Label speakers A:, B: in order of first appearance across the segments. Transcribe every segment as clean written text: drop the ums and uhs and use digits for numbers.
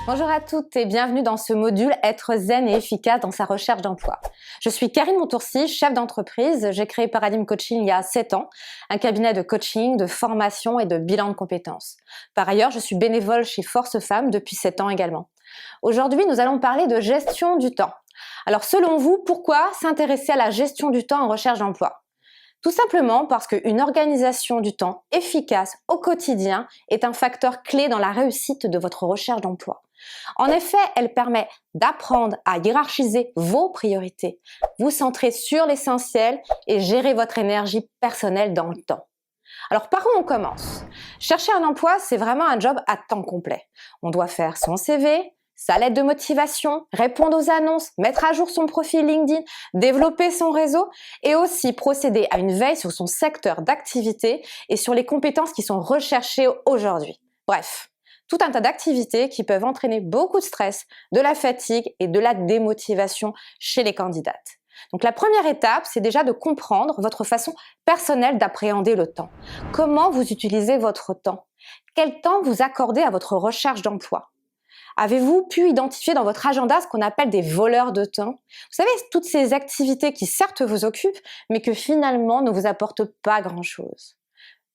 A: Bonjour à toutes et bienvenue dans ce module Être zen et efficace dans sa recherche d'emploi. Je suis Karine Montourcy, chef d'entreprise. J'ai créé Paradigm Coaching il y a 7 ans, un cabinet de coaching, de formation et de bilan de compétences. Par ailleurs, je suis bénévole chez Force Femmes depuis 7 ans également. Aujourd'hui, nous allons parler de gestion du temps. Alors selon vous, pourquoi s'intéresser à la gestion du temps en recherche d'emploi ? Tout simplement parce qu'une organisation du temps efficace au quotidien est un facteur clé dans la réussite de votre recherche d'emploi. En effet, elle permet d'apprendre à hiérarchiser vos priorités, vous centrer sur l'essentiel et gérer votre énergie personnelle dans le temps. Alors par où on commence ? Chercher un emploi, c'est vraiment un job à temps complet. On doit faire son CV, sa lettre de motivation, répondre aux annonces, mettre à jour son profil LinkedIn, développer son réseau et aussi procéder à une veille sur son secteur d'activité et sur les compétences qui sont recherchées aujourd'hui. Bref, tout un tas d'activités qui peuvent entraîner beaucoup de stress, de la fatigue et de la démotivation chez les candidates. Donc la première étape, c'est déjà de comprendre votre façon personnelle d'appréhender le temps. Comment vous utilisez votre temps ? Quel temps vous accordez à votre recherche d'emploi ? Avez-vous pu identifier dans votre agenda ce qu'on appelle des voleurs de temps ? Vous savez, toutes ces activités qui certes vous occupent, mais que finalement ne vous apportent pas grand-chose.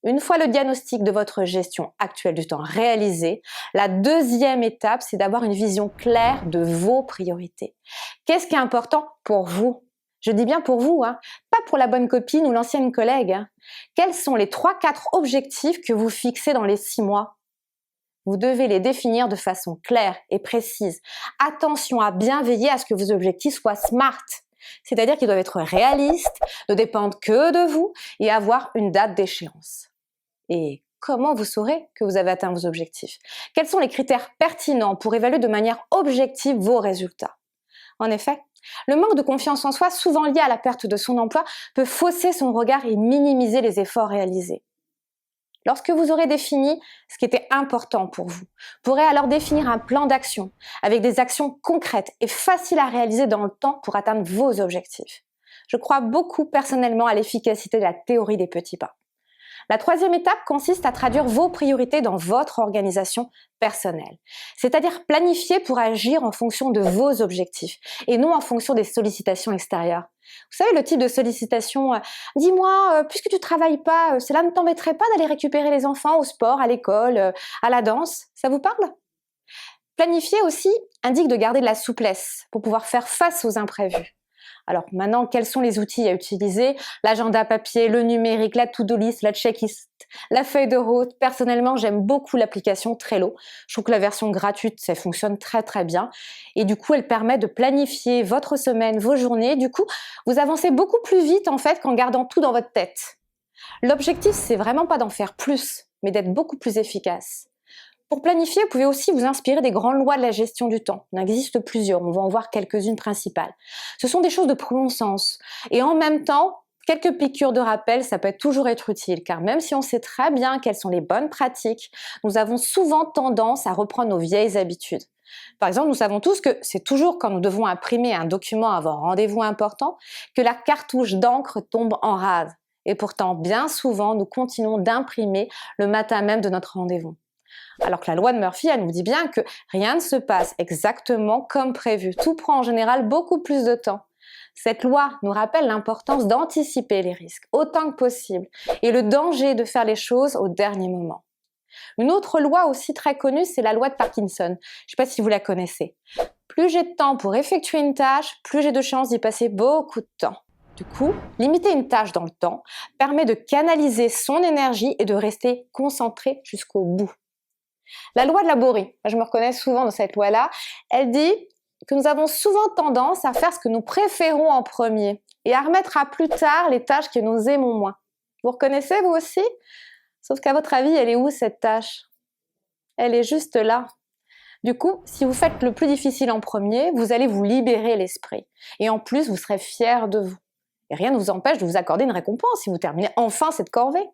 A: Une fois le diagnostic de votre gestion actuelle du temps réalisé, la deuxième étape, c'est d'avoir une vision claire de vos priorités. Qu'est-ce qui est important pour vous ? Je dis bien pour vous, pas pour la bonne copine ou l'ancienne collègue. Quels sont les 3-4 objectifs que vous fixez dans les 6 mois ? Vous devez les définir de façon claire et précise. Attention à bien veiller à ce que vos objectifs soient SMART, c'est-à-dire qu'ils doivent être réalistes, ne dépendre que de vous et avoir une date d'échéance. Et comment vous saurez que vous avez atteint vos objectifs ? Quels sont les critères pertinents pour évaluer de manière objective vos résultats ? En effet, le manque de confiance en soi, souvent lié à la perte de son emploi, peut fausser son regard et minimiser les efforts réalisés. Lorsque vous aurez défini ce qui était important pour vous, vous pourrez alors définir un plan d'action avec des actions concrètes et faciles à réaliser dans le temps pour atteindre vos objectifs. Je crois beaucoup personnellement à l'efficacité de la théorie des petits pas. La troisième étape consiste à traduire vos priorités dans votre organisation personnelle, c'est-à-dire planifier pour agir en fonction de vos objectifs et non en fonction des sollicitations extérieures. Vous savez, le type de sollicitation « Dis-moi, puisque tu travailles pas, cela ne t'embêterait pas d'aller récupérer les enfants au sport, à l'école, à la danse ?» Ça vous parle ? Planifier aussi indique de garder de la souplesse pour pouvoir faire face aux imprévus. Alors maintenant, quels sont les outils à utiliser ? L'agenda papier, le numérique, la to-do list, la checklist, la feuille de route. Personnellement, j'aime beaucoup l'application Trello. Je trouve que la version gratuite, ça fonctionne très très bien. Et du coup, elle permet de planifier votre semaine, vos journées. Du coup, vous avancez beaucoup plus vite en fait qu'en gardant tout dans votre tête. L'objectif, c'est vraiment pas d'en faire plus, mais d'être beaucoup plus efficace. Pour planifier, vous pouvez aussi vous inspirer des grandes lois de la gestion du temps. Il en existe plusieurs, on va en voir quelques-unes principales. Ce sont des choses de bon sens. Et en même temps, quelques piqûres de rappel, ça peut toujours être utile, car même si on sait très bien quelles sont les bonnes pratiques, nous avons souvent tendance à reprendre nos vieilles habitudes. Par exemple, nous savons tous que c'est toujours quand nous devons imprimer un document avant un rendez-vous important que la cartouche d'encre tombe en rade. Et pourtant, bien souvent, nous continuons d'imprimer le matin même de notre rendez-vous. Alors que la loi de Murphy, elle nous dit bien que rien ne se passe exactement comme prévu. Tout prend en général beaucoup plus de temps. Cette loi nous rappelle l'importance d'anticiper les risques autant que possible et le danger de faire les choses au dernier moment. Une autre loi aussi très connue, c'est la loi de Parkinson. Je ne sais pas si vous la connaissez. Plus j'ai de temps pour effectuer une tâche, plus j'ai de chances d'y passer beaucoup de temps. Du coup, limiter une tâche dans le temps permet de canaliser son énergie et de rester concentré jusqu'au bout. La loi de Laborie, je me reconnais souvent dans cette loi-là, elle dit que nous avons souvent tendance à faire ce que nous préférons en premier et à remettre à plus tard les tâches que nous aimons moins. Vous reconnaissez vous aussi ? Sauf qu'à votre avis, elle est où cette tâche ? Elle est juste là. Du coup, si vous faites le plus difficile en premier, vous allez vous libérer l'esprit. Et en plus, vous serez fier de vous. Et rien ne vous empêche de vous accorder une récompense si vous terminez enfin cette corvée.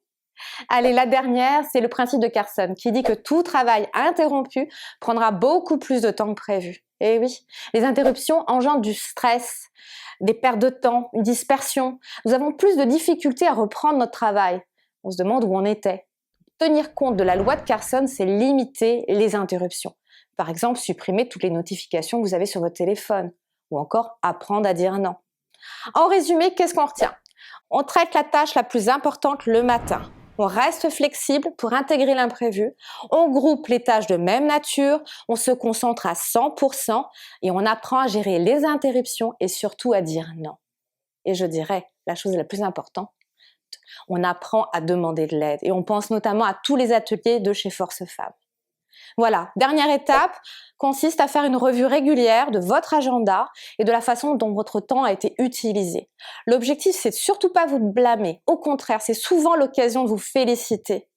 A: Allez, la dernière, c'est le principe de Carson qui dit que tout travail interrompu prendra beaucoup plus de temps que prévu. Et oui, les interruptions engendrent du stress, des pertes de temps, une dispersion. Nous avons plus de difficultés à reprendre notre travail. On se demande où on était. Tenir compte de la loi de Carson, c'est limiter les interruptions. Par exemple, supprimer toutes les notifications que vous avez sur votre téléphone ou encore apprendre à dire non. En résumé, qu'est-ce qu'on retient? On traite la tâche la plus importante le matin. On reste flexible pour intégrer l'imprévu. On groupe les tâches de même nature. On se concentre à 100% et on apprend à gérer les interruptions et surtout à dire non. Et je dirais, la chose la plus importante, on apprend à demander de l'aide et on pense notamment à tous les ateliers de chez Force Femmes. Voilà, dernière étape consiste à faire une revue régulière de votre agenda et de la façon dont votre temps a été utilisé. L'objectif, c'est de surtout pas vous blâmer. Au contraire, c'est souvent l'occasion de vous féliciter.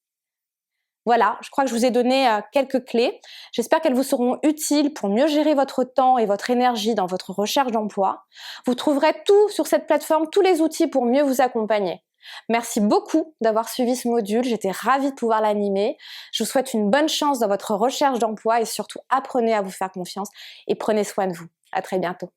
A: Voilà, je crois que je vous ai donné quelques clés. J'espère qu'elles vous seront utiles pour mieux gérer votre temps et votre énergie dans votre recherche d'emploi. Vous trouverez tout sur cette plateforme, tous les outils pour mieux vous accompagner. Merci beaucoup d'avoir suivi ce module, j'étais ravie de pouvoir l'animer. Je vous souhaite une bonne chance dans votre recherche d'emploi et surtout apprenez à vous faire confiance et prenez soin de vous. À très bientôt.